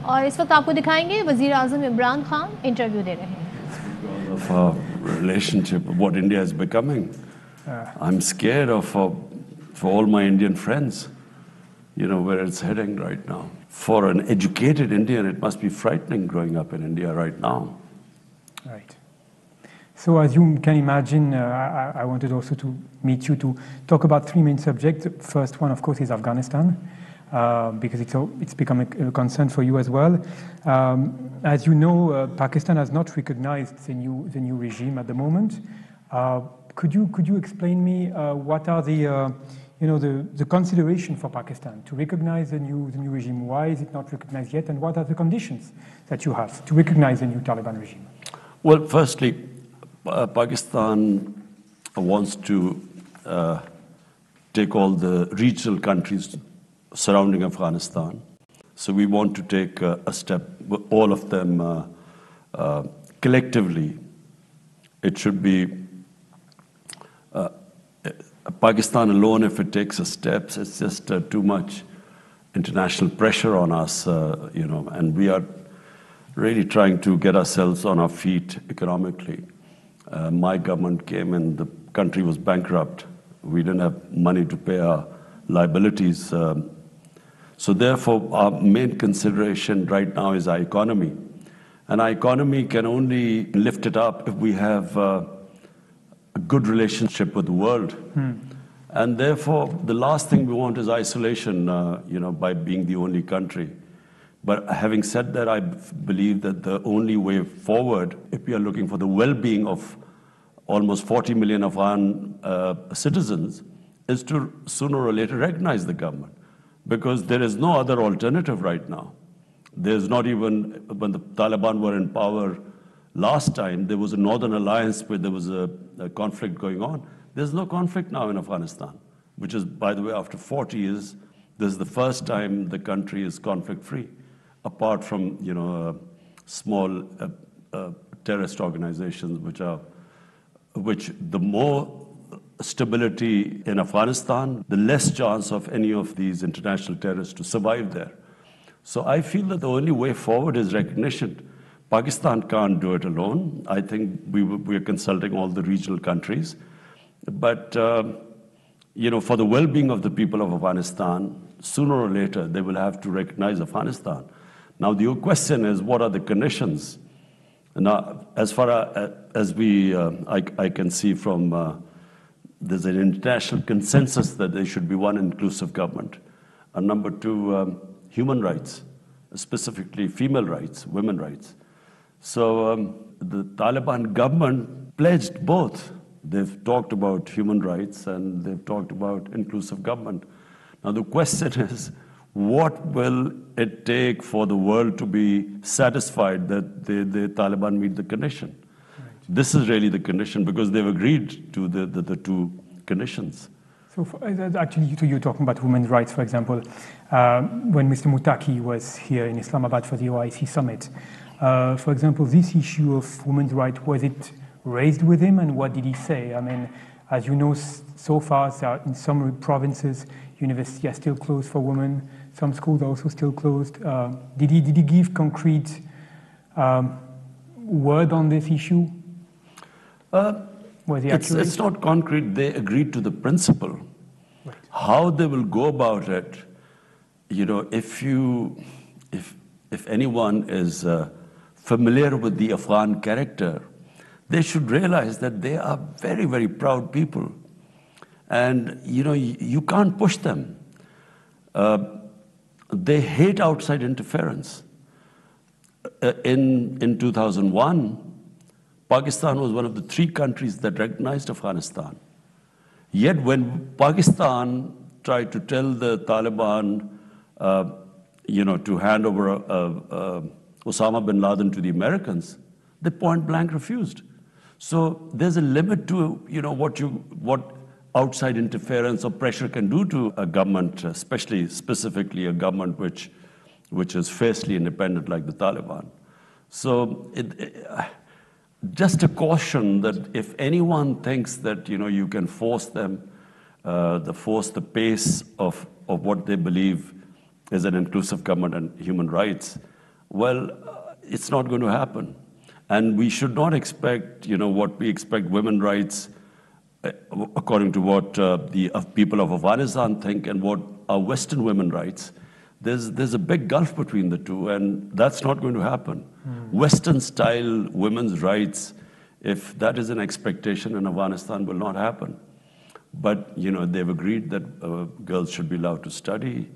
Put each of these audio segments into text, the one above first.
और इस वक्त आपको दिखाएंगे वज़ीर आज़म इमरान खान इंटरव्यू दे रहे हैं. Because of our relationship, what India is becoming, I'm scared of for all my Indian friends, where it's heading right now. For an educated Indian, it must be frightening growing up in India right now. Right. So as you can imagine, I wanted also to meet you to talk about three main subjects. The first one, of course, is Afghanistan, because it's become a concern for you as well. As you know, Pakistan has not recognized the new regime at the moment. Could you explain me what are the consideration for Pakistan to recognize the new regime? Why is it not recognized yet, and what are the conditions that you have to recognize the new Taliban regime? Well, firstly, Pakistan wants to take all the regional countries surrounding Afghanistan. So we want to take a step, all of them collectively. It should be Pakistan alone. If it takes a steps, it's just too much international pressure on us, and we are really trying to get ourselves on our feet economically. My government came and the country was bankrupt. We didn't have money to pay our liabilities. So therefore, our main consideration right now is our economy. And our economy can only lift it up if we have a good relationship with the world. And therefore, the last thing we want is isolation, by being the only country. But having said that, I believe that the only way forward, if we are looking for the well-being of almost 40 million Afghan citizens, is to sooner or later recognize the government. Because there is no other alternative right now. There's not even, when the Taliban were in power last time, there was a Northern Alliance where there was a conflict going on. There's no conflict now in Afghanistan, which is, by the way, after 40 years, this is the first time the country is conflict-free, apart from, small terrorist organizations, which the more stability in Afghanistan, the less chance of any of these international terrorists to survive there. So I feel that the only way forward is recognition. Pakistan can't do it alone. I think we are consulting all the regional countries. But, for the well-being of the people of Afghanistan, sooner or later, they will have to recognize Afghanistan. Now, the question is, what are the conditions? Now, as far as I can see from, there's an international consensus that there should be one inclusive government. And number two, human rights, specifically female rights, women rights. So the Taliban government pledged both. They've talked about human rights and they've talked about inclusive government. Now the question is, what will it take for the world to be satisfied that the Taliban meet the condition? Right. This is really the condition because they've agreed to the two conditions. So actually, you're talking about women's rights, for example. When Mr. Mutaki was here in Islamabad for the OIC summit, for example, this issue of women's rights, was it raised with him, and what did he say? I mean, as you know, so far, in some provinces, universities are still closed for women. Some schools are also still closed. Did he give concrete word on this issue? Was he accurate? It's not concrete. They agreed to the principle. Right. How they will go about it, if anyone is familiar with the Afghan character, they should realize that they are very, very proud people. And, you can't push them. They hate outside interference. In 2001, Pakistan was one of the 3 countries that recognized Afghanistan. Yet when Pakistan tried to tell the Taliban, to hand over Osama bin Laden to the Americans, they point blank refused. So there's a limit to, what outside interference or pressure can do to a government, specifically a government which is fiercely independent like the Taliban. So just a caution that if anyone thinks that, you can force them, the pace of what they believe is an inclusive government and human rights, Well, it's not going to happen. And we should not expect, what we expect women's rights, according to what the people of Afghanistan think and what are Western women's rights. There's a big gulf between the two, and that's not going to happen. Western-style women's rights, if that is an expectation in Afghanistan, will not happen. But, they've agreed that girls should be allowed to study.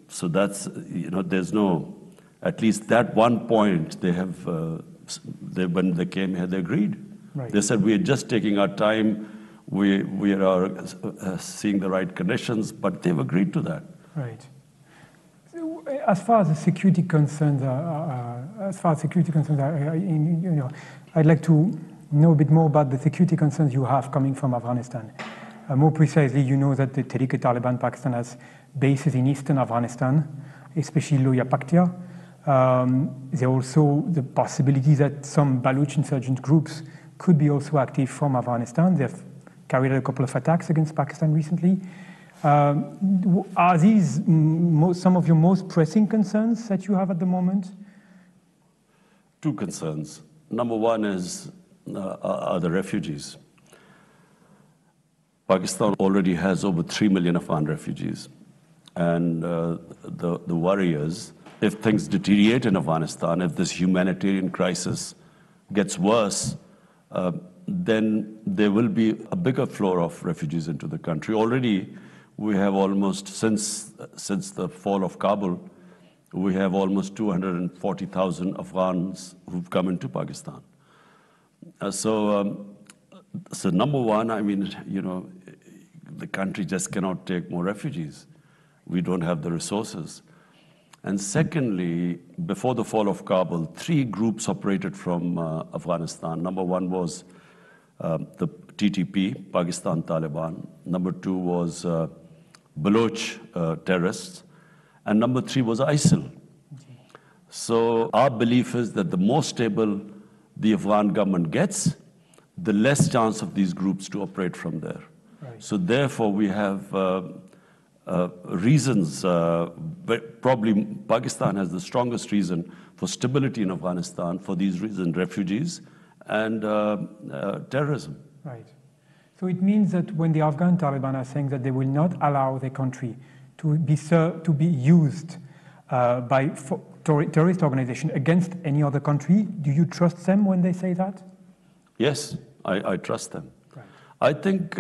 So that's, there's no, at least that one point they have, when they came here, they agreed. Right. They said, we are just taking our time, we are seeing the right conditions, but they've agreed to that. Right. So, as far as the security concerns I'd like to know a bit more about the security concerns you have coming from Afghanistan. More precisely, you know that the Tehrik-e-Taliban Pakistan has bases in eastern Afghanistan, especially Loya Paktia. There are also the possibility that some Baluch insurgent groups could be also active from Afghanistan. They've carried out a couple of attacks against Pakistan recently. Are these some of your most pressing concerns that you have at the moment? Two concerns. Number one are the refugees. Pakistan already has over 3 million Afghan refugees. And the worry is, if things deteriorate in Afghanistan, if this humanitarian crisis gets worse, then there will be a bigger flow of refugees into the country. Already, we have almost, since the fall of Kabul, we have almost 240,000 Afghans who've come into Pakistan. So number one, the country just cannot take more refugees. We don't have the resources. And secondly, before the fall of Kabul, 3 groups operated from Afghanistan. Number one was the TTP, Pakistan Taliban. Number 2 was Baloch terrorists. And number 3 was ISIL. So our belief is that the more stable the Afghan government gets, the less chance of these groups to operate from there. Right. So therefore, we have reasons, but probably Pakistan has the strongest reason for stability in Afghanistan for these reasons: refugees and terrorism. Right. So it means that when the Afghan Taliban are saying that they will not allow their country to be used by terrorist organizations against any other country, do you trust them when they say that? Yes, I trust them. Right. I think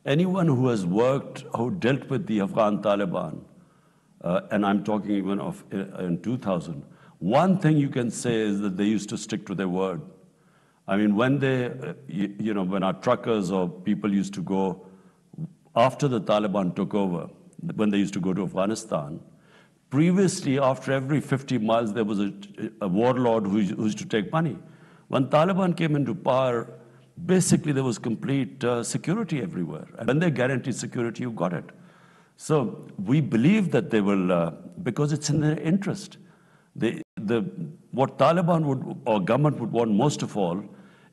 anyone who has who dealt with the Afghan Taliban, and I'm talking even of in 2000, one thing you can say is that they used to stick to their word. I mean, when when our truckers or people used to go, after the Taliban took over, when they used to go to Afghanistan, previously, after every 50 miles, there was a warlord who used to take money. When Taliban came into power, basically there was complete security everywhere. And when they guaranteed security, you got it. So we believe that they will, because it's in their interest. What Taliban or government would want most of all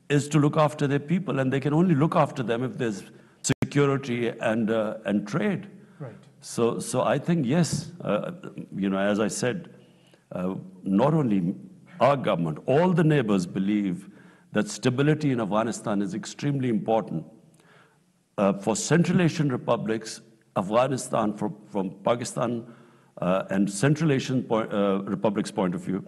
is to look after their people, and they can only look after them if there's security and trade. Right. So I think, yes, as I said, not only our government, all the neighbors believe that stability in Afghanistan is extremely important. For Central Asian republics, Afghanistan, from Pakistan and Central Asian republics' point of view,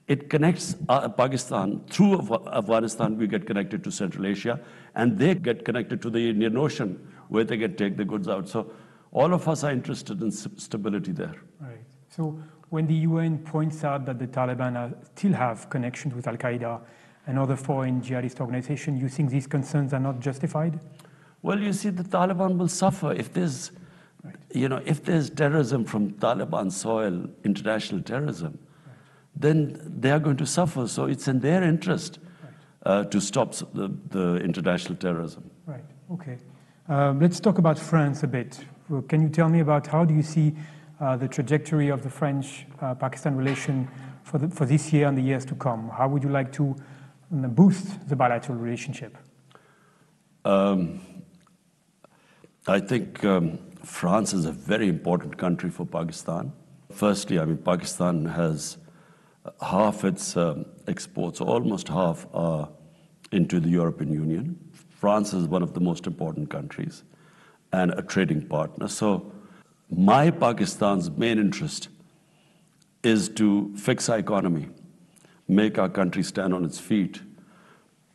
it connects Pakistan through Afghanistan. We get connected to Central Asia, and they get connected to the Indian Ocean, where they can take the goods out. So all of us are interested in stability there. Right. So when the UN points out that the Taliban still have connections with Al-Qaeda and other foreign jihadist organizations, you think these concerns are not justified? Well, you see, the Taliban will suffer if there's, if there's terrorism from Taliban soil, international terrorism, then they are going to suffer. So it's in their interest to stop the international terrorism. Right. Okay. Let's talk about France a bit. Can you tell me about how do you see the trajectory of the French-Pakistan relation for this year and the years to come? How would you like to boost the bilateral relationship? I think France is a very important country for Pakistan. firstly, I mean, Pakistan has half its exports, almost half, are into the European Union. France is one of the most important countries and a trading partner. So my Pakistan's main interest is to fix our economy, make our country stand on its feet,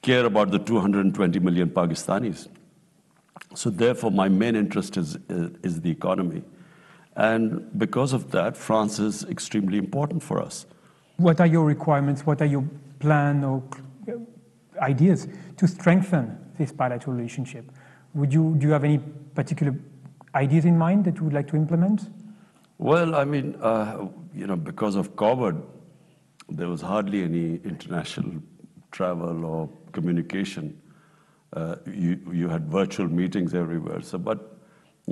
care about the 220 million Pakistanis. So therefore, my main interest is the economy. And because of that, France is extremely important for us. What are your requirements? What are your plans or ideas to strengthen this bilateral relationship? Do you have any particular ideas in mind that you would like to implement? Well, I mean, because of COVID, there was hardly any international travel or communication. You had virtual meetings everywhere. So, but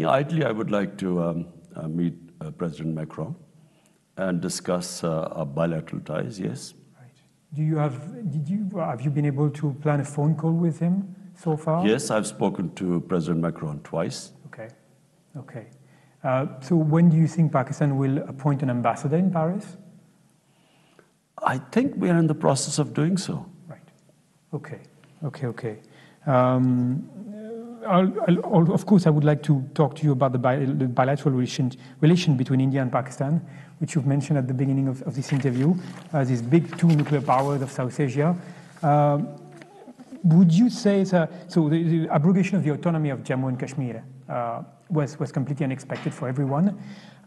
ideally, I would like to meet President Macron and discuss our bilateral ties. Yes. Right. Have you been able to plan a phone call with him so far? Yes, I've spoken to President Macron twice. Okay. So when do you think Pakistan will appoint an ambassador in Paris? I think we are in the process of doing so. Right. Okay. Of course, I would like to talk to you about the bilateral relation between India and Pakistan, which you've mentioned at the beginning of this interview, these big two nuclear powers of South Asia. Would you say so? The abrogation of the autonomy of Jammu and Kashmir was completely unexpected for everyone.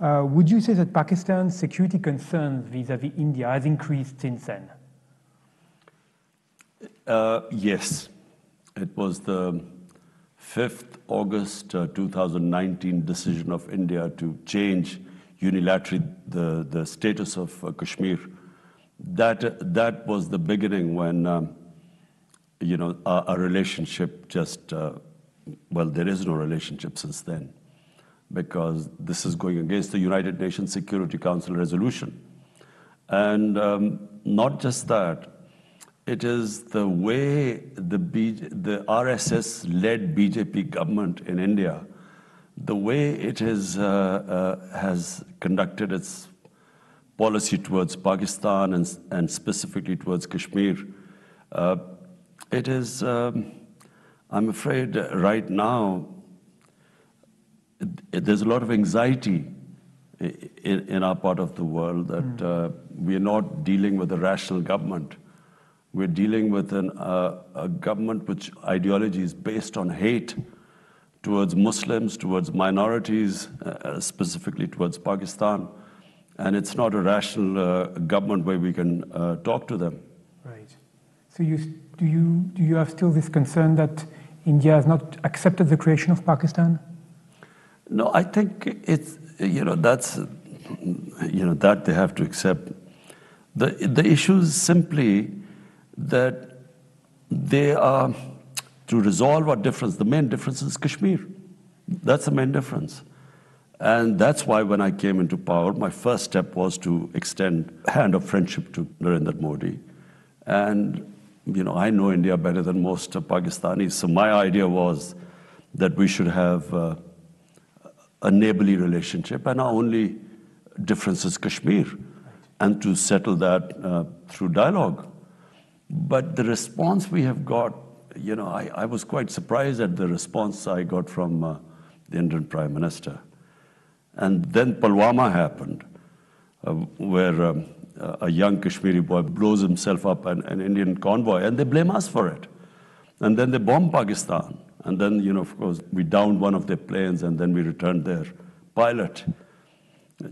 Would you say that Pakistan's security concerns vis-à-vis India has increased since then? Yes. It was the 5th August 2019 decision of India to change unilaterally the status of Kashmir. That was the beginning when our relationship just there is no relationship since then, because this is going against the United Nations Security Council resolution. And not just that, it is the way the RSS-led BJP government in India, the way it has conducted its policy towards Pakistan and specifically towards Kashmir. It is, I'm afraid, right now, there's a lot of anxiety in our part of the world that we are not dealing with a rational government. We're dealing with a government which ideology is based on hate towards Muslims, towards minorities, specifically towards Pakistan. And it's not a rational government where we can talk to them. Right. So do you have still this concern that India has not accepted the creation of Pakistan? No, I think it's, that they have to accept. The issue is simply that they are, to resolve our difference, the main difference is Kashmir. That's the main difference. And that's why when I came into power, my first step was to extend a hand of friendship to Narendra Modi. And, I know India better than most Pakistanis. So my idea was that we should have a neighborly relationship, and our only difference is Kashmir, and to settle that through dialogue. But the response we have got, I was quite surprised at the response I got from the Indian Prime Minister. And then Pulwama happened, where a young Kashmiri boy blows himself up an Indian convoy, and they blame us for it. And then they bomb Pakistan. And then, of course, we downed one of their planes, and then we returned their pilot,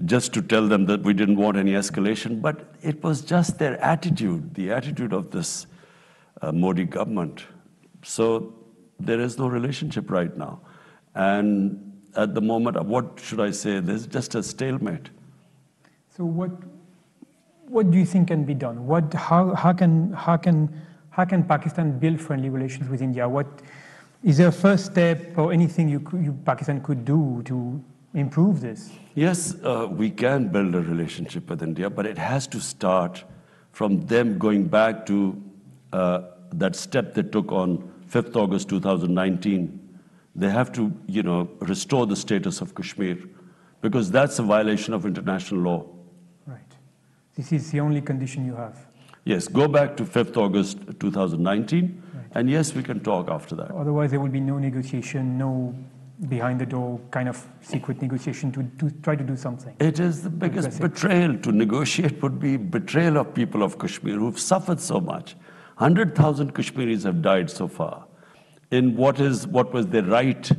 just to tell them that we didn't want any escalation. But it was just their attitude, the attitude of this Modi government. So there is no relationship right now. And at the moment, what should I say? There's just a stalemate. So what do you think can be done? How can Pakistan build friendly relations with India? Is there a first step or anything Pakistan could do to improve this? Yes, we can build a relationship with India, but it has to start from them going back to that step they took on 5th August 2019. They have to, restore the status of Kashmir, because that's a violation of international law. This is the only condition you have. Yes, go back to 5th August 2019, and yes, we can talk after that. Otherwise, there will be no negotiation, no behind the door kind of secret negotiation to try to do something. It is the biggest betrayal. To negotiate would be betrayal of people of Kashmir who've suffered so much. 100,000 Kashmiris have died so far in what was their right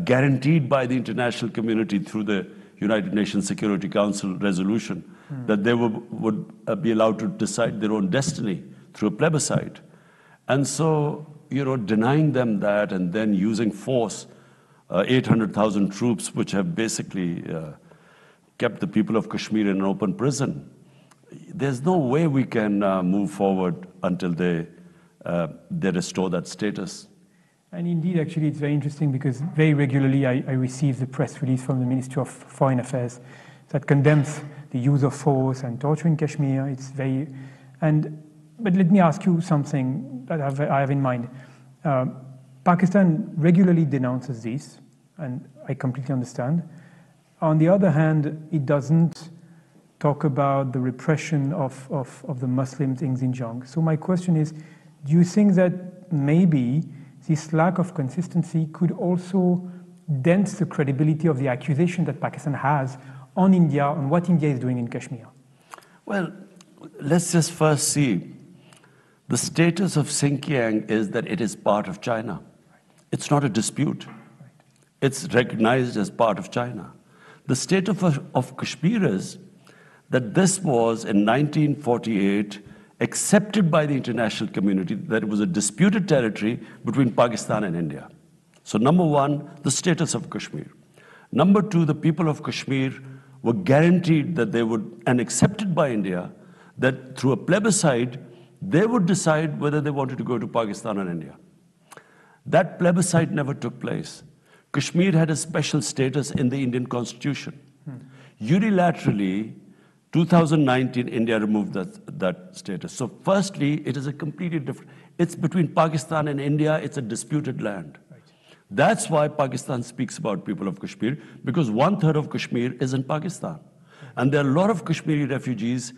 guaranteed by the international community through the United Nations Security Council resolution that they would be allowed to decide their own destiny through a plebiscite. And so, denying them that and then using force, 800,000 troops, which have basically kept the people of Kashmir in an open prison. There's no way we can move forward until they restore that status. And indeed, actually, it's very interesting because very regularly I receive the press release from the Ministry of Foreign Affairs that condemns the use of force and torture in Kashmir. But let me ask you something that I have in mind. Pakistan regularly denounces this, and I completely understand. On the other hand, it doesn't talk about the repression of the Muslims in Xinjiang. So my question is, do you think that maybe this lack of consistency could also dent the credibility of the accusation that Pakistan has on India, on what India is doing in Kashmir? Well, let's just first see. The status of Xinjiang is that it is part of China. It's not a dispute. It's recognized as part of China. The state of Kashmir is that this was, in 1948, accepted by the international community that it was a disputed territory between Pakistan and India. So number one, the status of Kashmir. Number two, the people of Kashmir were guaranteed that they would, and accepted by India, that through a plebiscite, they would decide whether they wanted to go to Pakistan or India. That plebiscite never took place. Kashmir had a special status in the Indian Constitution. Unilaterally, 2019, India removed that status. So firstly, it is a completely different, it's between Pakistan and India, it's a disputed land. Right. That's why Pakistan speaks about people of Kashmir, because 1/3 of Kashmir is in Pakistan. And there are a lot of Kashmiri refugees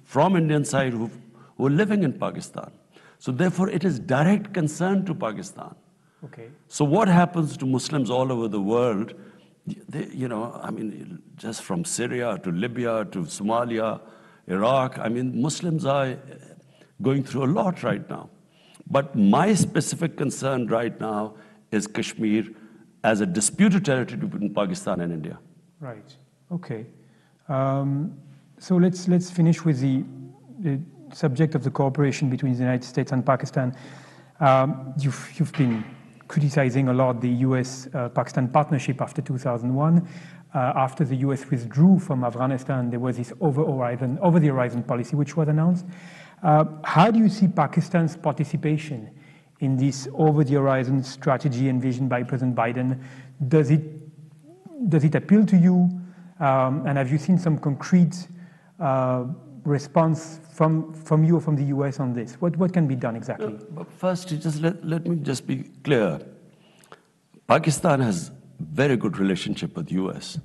from Indian side who are living in Pakistan. So therefore, it is direct concern to Pakistan. Okay. So what happens to Muslims all over the world? Just from Syria to Libya to Somalia, Iraq, Muslims are going through a lot right now. But my specific concern right now is Kashmir as a disputed territory between Pakistan and India. Right. Okay. So let's finish with the subject of the cooperation between the United States and Pakistan. You've been criticizing a lot the US-Pakistan partnership after 2001. After the US withdrew from Afghanistan, there was this over-the-horizon policy which was announced. How do you see Pakistan's participation in this over-the-horizon strategy envisioned by President Biden? Does it appeal to you? And have you seen some concrete response from you or from the US on this? What can be done exactly? But first, let me just be clear. Pakistan has very good relationship with the US.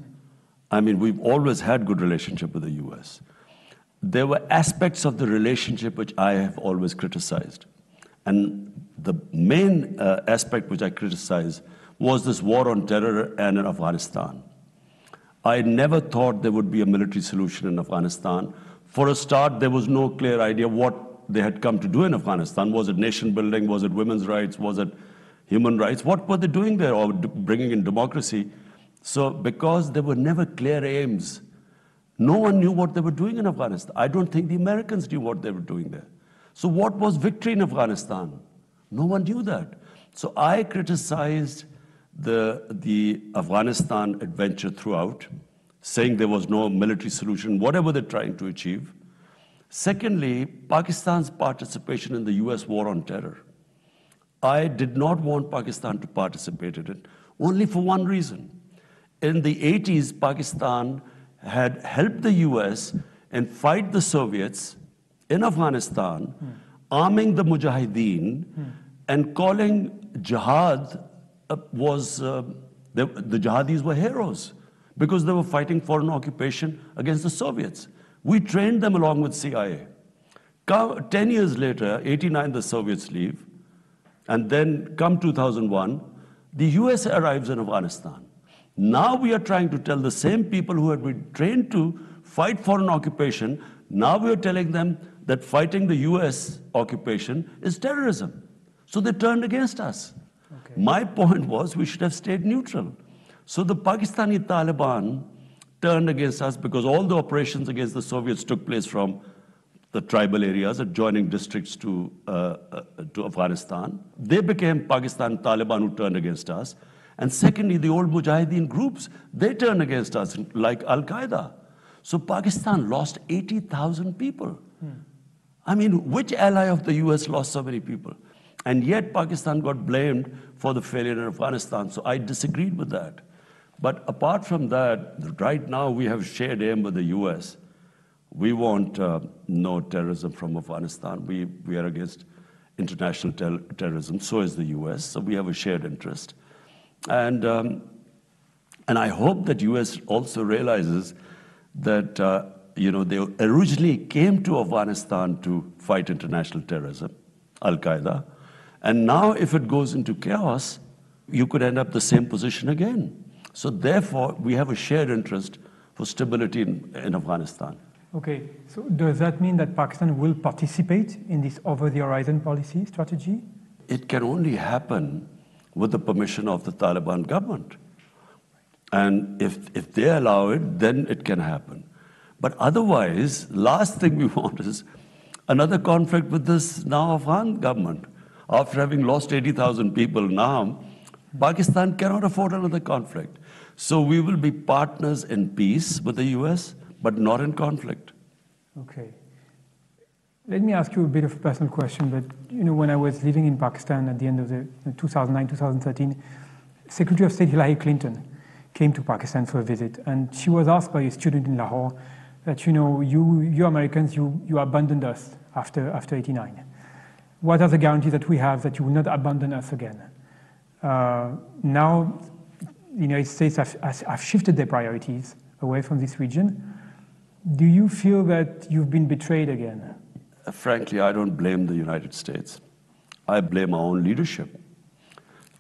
We've always had good relationship with the US. There were aspects of the relationship which I have always criticized. And the main aspect which I criticize was this war on terror and in Afghanistan. I never thought there would be a military solution in Afghanistan. For a start, there was no clear idea what they had come to do in Afghanistan. Was it nation building? Was it women's rights? Was it human rights? What were they doing there, or bringing in democracy? So because there were never clear aims, no one knew what they were doing in Afghanistan. I don't think the Americans knew what they were doing there. So what was victory in Afghanistan? No one knew that. So I criticized the Afghanistan adventure throughout, saying there was no military solution, whatever they're trying to achieve. Secondly, Pakistan's participation in the US war on terror. I did not want Pakistan to participate in it, only for one reason. In the 80s, Pakistan had helped the US and fight the Soviets in Afghanistan, arming the Mujahideen and calling jihad the jihadis were heroes because they were fighting foreign occupation against the Soviets. We trained them along with CIA. 10 years later, 89, the Soviets leave, and then come 2001, the US arrives in Afghanistan. Now we are trying to tell the same people who had been trained to fight foreign occupation, now we are telling them that fighting the US occupation is terrorism. So they turned against us. Okay. My point was we should have stayed neutral. So the Pakistani Taliban turned against us because all the operations against the Soviets took place from the tribal areas, adjoining districts to Afghanistan. They became Pakistan Taliban who turned against us. And secondly, the old Mujahideen groups, they turned against us, like Al-Qaeda. So Pakistan lost 80,000 people. I mean, which ally of the US lost so many people? And yet Pakistan got blamed for the failure in Afghanistan. So I disagreed with that. But apart from that, right now we have shared aim with the US. We want no terrorism from Afghanistan. We are against international terrorism. So is the US. So we have a shared interest. And I hope that US also realizes that they originally came to Afghanistan to fight international terrorism, Al-Qaeda. And now if it goes into chaos, you could end up the same position again. So therefore, we have a shared interest for stability in Afghanistan. Okay, so does that mean that Pakistan will participate in this over-the-horizon policy strategy? It can only happen with the permission of the Taliban government. And if they allow it, then it can happen. But otherwise, last thing we want is another conflict with this now Afghan government. After having lost 80,000 people now, Pakistan cannot afford another conflict. So we will be partners in peace with the US, but not in conflict. Okay. Let me ask you a bit of a personal question, but when I was living in Pakistan at the end of the 2009, 2013, Secretary of State Hillary Clinton came to Pakistan for a visit, and she was asked by a student in Lahore that, you Americans, you abandoned us after 89. What are the guarantees that we have that you will not abandon us again? Now, the United States have shifted their priorities away from this region. Do you feel that you've been betrayed again? Frankly, I don't blame the United States. I blame our own leadership.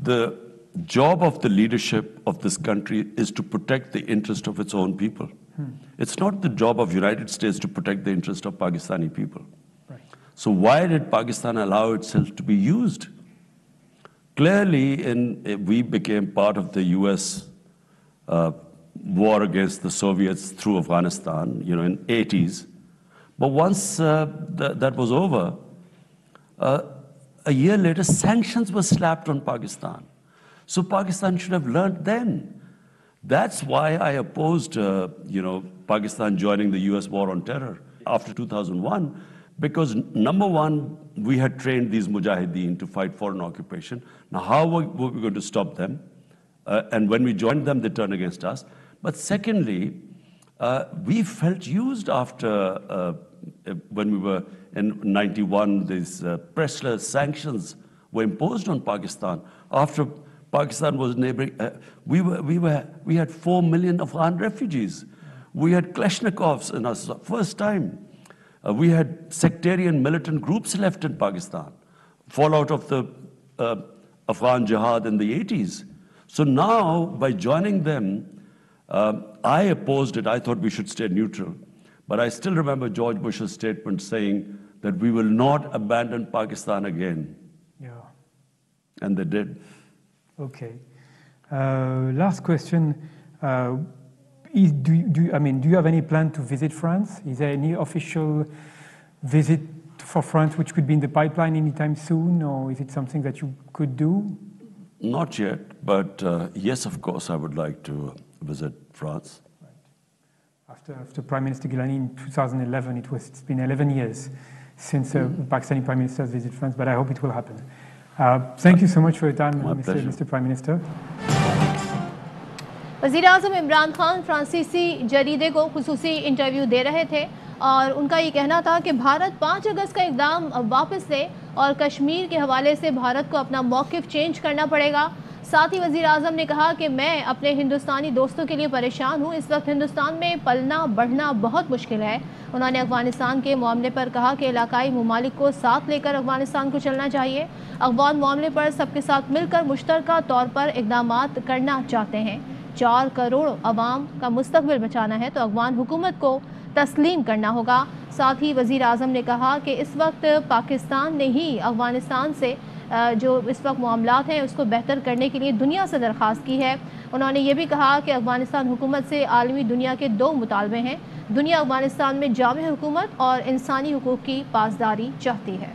The job of the leadership of this country is to protect the interest of its own people. It's not the job of the United States to protect the interest of Pakistani people. Right. So why did Pakistan allow itself to be used? Clearly, we became part of the US war against the Soviets through Afghanistan, in 80s. But once that was over, a year later, sanctions were slapped on Pakistan. So Pakistan should have learned then. That's why I opposed, Pakistan joining the US war on terror after 2001, because number one, we had trained these mujahideen to fight foreign occupation. Now, how were we going to stop them? And when we joined them, they turned against us. But secondly, we felt used after when we were in 91, these pressless sanctions were imposed on Pakistan. After Pakistan was neighboring, we had 4 million Afghan refugees. We had Kalashnikovs in us first time. We had sectarian militant groups left in Pakistan, fallout of the Afghan jihad in the 80s. So now, by joining them, I opposed it. I thought we should stay neutral. But I still remember George Bush's statement saying that we will not abandon Pakistan again. Yeah. And they did. Okay. Last question. Do you have any plan to visit France? Is there any official visit for France which could be in the pipeline anytime soon, or is it something that you could do? Not yet, but yes, of course, I would like to visit France. Right. After Prime Minister Gilani in 2011, it's been 11 years since Pakistani Prime Minister has visited France, but I hope it will happen. Thank you so much for your time, Mr. Prime Minister. वज़ीर-ए-आज़म इमरान खान फ्रांसीसी जरीदे को खुसूसी interview दे रहे थे और उनका ये कहना था कि भारत 5 अगस्त का इक़दाम वापस ले और कश्मीर के हवाले से भारत को अपना मौक़िफ़ चेंज करना पड़ेगा। साथ ही वज़ीर आज़म ने कहा कि मैं अपने हिंदुस्तानी दोस्तों के लिए परेशान हूँ। इस वक्त हिंदुस्तान में पलना बढ़ना बहुत मुश्किल है। उन्होंने अफ़गानिस्तान के मामले पर कहा कि इलाकाई ममालिक को साथ लेकर अफ़गानिस्तान को चलना चाहिए। अफ़गान मामले पर सबके साथ मिलकर मुश्तरका तौर पर इक़दामात करना चाहते हैं। 4 करोड़ अवाम का मुस्तक़बिल बचाना है तो अफ़गान हुकूमत को तस्लीम करना होगा। साथ ही वज़ीर आज़म ने कहा कि इस वक्त पाकिस्तान ने ही अफ़गानिस्तान से जो इस वक्त मामलात हैं उसको बेहतर करने के लिए दुनिया से दरख्वास्त की है। उन्होंने ये भी कहा कि अफ़गानिस्तान हुकूमत से आलमी दुनिया के 2 मुतालबे हैं। दुनिया अफ़गानिस्तान में जामे हुकूमत और इंसानी हुकूक़ की पासदारी चाहती है।